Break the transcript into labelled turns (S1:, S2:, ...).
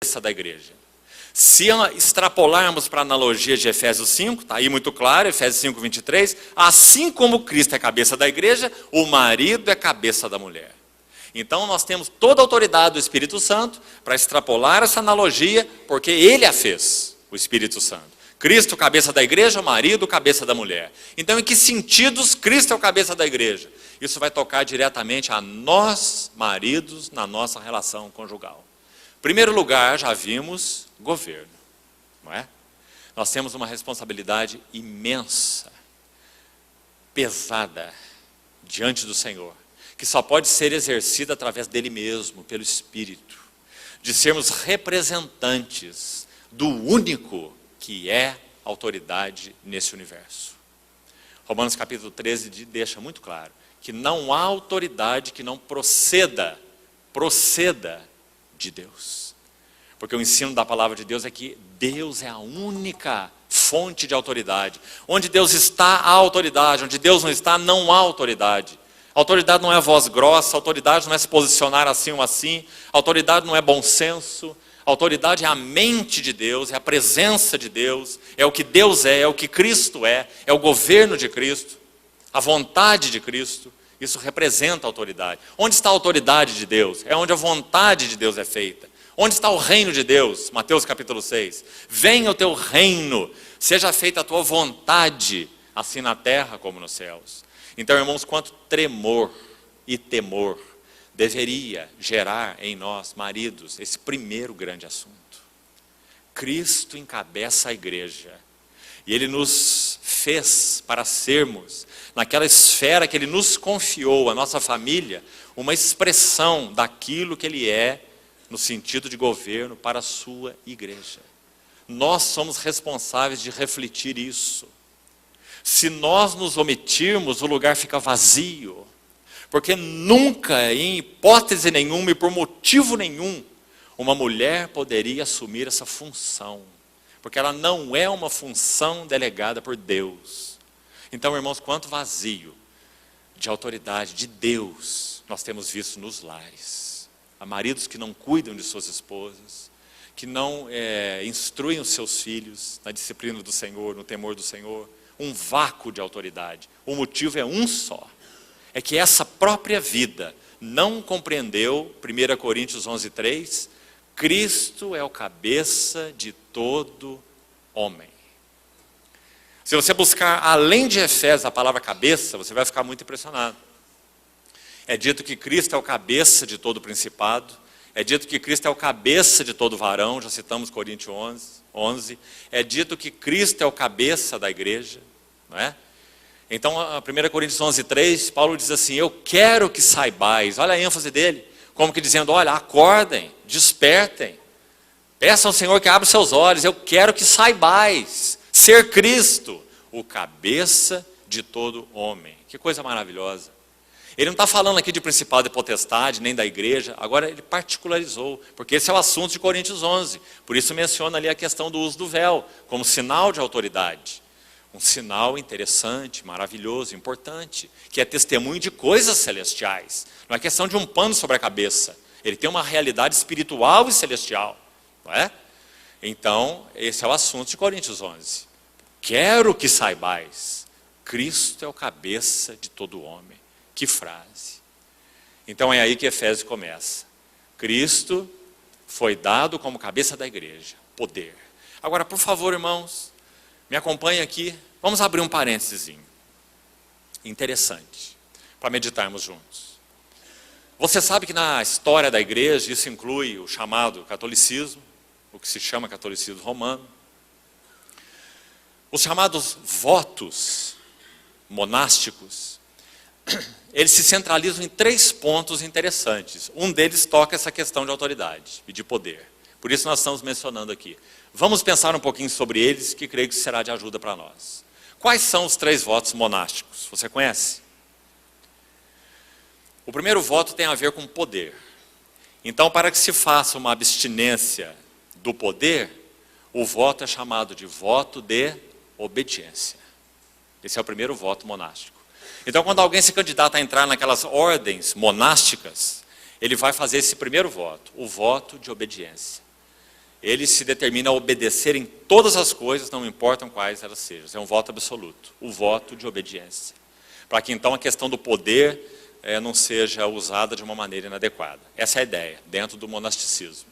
S1: cabeça da igreja. Se extrapolarmos para a analogia de Efésios 5, está aí muito claro, Efésios 5, 23, assim como Cristo é cabeça da igreja, o marido é cabeça da mulher. Então nós temos toda a autoridade do Espírito Santo para extrapolar essa analogia, porque Ele a fez, o Espírito Santo. Cristo, cabeça da igreja, o marido, cabeça da mulher. Então, em que sentidos Cristo é o cabeça da igreja? Isso vai tocar diretamente a nós, maridos, na nossa relação conjugal. Em primeiro lugar, já vimos governo, não é? Nós temos uma responsabilidade imensa, pesada, diante do Senhor, que só pode ser exercida através dele mesmo, pelo Espírito, de sermos representantes do único que é autoridade nesse universo. Romanos capítulo 13 deixa muito claro que não há autoridade que não proceda de Deus. Porque o ensino da palavra de Deus é que Deus é a única fonte de autoridade. Onde Deus está, há autoridade. Onde Deus não está, não há autoridade. Autoridade não é voz grossa, autoridade não é se posicionar assim ou assim, autoridade não é bom senso. Autoridade é a mente de Deus, é a presença de Deus, é o que Deus é o que Cristo é o governo de Cristo, a vontade de Cristo. Isso representa a autoridade. Onde está a autoridade de Deus? É onde a vontade de Deus é feita. Onde está o reino de Deus? Mateus capítulo 6. Venha o teu reino, seja feita a tua vontade, assim na terra como nos céus. Então, irmãos, quanto tremor e temor deveria gerar em nós, maridos, esse primeiro grande assunto. Cristo encabeça a igreja. E Ele nos fez para sermos, naquela esfera que Ele nos confiou, a nossa família, uma expressão daquilo que Ele é, no sentido de governo para a sua igreja. Nós somos responsáveis de refletir isso. Se nós nos omitirmos, o lugar fica vazio. Porque nunca, em hipótese nenhuma e por motivo nenhum, uma mulher poderia assumir essa função. Porque ela não é uma função delegada por Deus. Então, irmãos, quanto vazio de autoridade de Deus nós temos visto nos lares. Há maridos que não cuidam de suas esposas, que não instruem os seus filhos na disciplina do Senhor, no temor do Senhor. Um vácuo de autoridade. O motivo é um só. É que essa própria vida não compreendeu, 1 Coríntios 11:3, Cristo é o cabeça de todo homem. Se você buscar, além de Efésios, a palavra cabeça, você vai ficar muito impressionado. É dito que Cristo é o cabeça de todo principado, é dito que Cristo é o cabeça de todo varão, já citamos Coríntios 11. É dito que Cristo é o cabeça da igreja, não é? Então, 1 Coríntios 11:3, Paulo diz assim, eu quero que saibais, olha a ênfase dele, como que dizendo, olha, acordem, despertem, peçam ao Senhor que abra os seus olhos, eu quero que saibais, ser Cristo, o cabeça de todo homem. Que coisa maravilhosa. Ele não está falando aqui de principado e potestade, nem da igreja, agora ele particularizou, porque esse é o assunto de Coríntios 11, por isso menciona ali a questão do uso do véu, como sinal de autoridade. Um sinal interessante, maravilhoso, importante, que é testemunho de coisas celestiais. Não é questão de um pano sobre a cabeça. Ele tem uma realidade espiritual e celestial. Não é? Então, esse é o assunto de Coríntios 11. Quero que saibais, Cristo é o cabeça de todo homem. Que frase. Então é aí que Efésios começa. Cristo foi dado como cabeça da igreja. Poder. Agora, por favor, irmãos, me acompanhe aqui, vamos abrir um parênteses interessante, para meditarmos juntos. Você sabe que na história da igreja, isso inclui o chamado catolicismo, o que se chama catolicismo romano, os chamados votos monásticos, eles se centralizam em 3 pontos interessantes. Um deles toca essa questão de autoridade e de poder. Por isso nós estamos mencionando aqui. Vamos pensar um pouquinho sobre eles, que creio que será de ajuda para nós. Quais são os 3 votos monásticos? Você conhece? O primeiro voto tem a ver com poder. Então, para que se faça uma abstinência do poder, o voto é chamado de voto de obediência. Esse é o primeiro voto monástico. Então, quando alguém se candidata a entrar naquelas ordens monásticas, ele vai fazer esse primeiro voto, o voto de obediência. ele se determina a obedecer em todas as coisas, não importam quais elas sejam. É um voto absoluto, o voto de obediência. Para que então a questão do poder não seja usada de uma maneira inadequada. Essa é a ideia, dentro do monasticismo.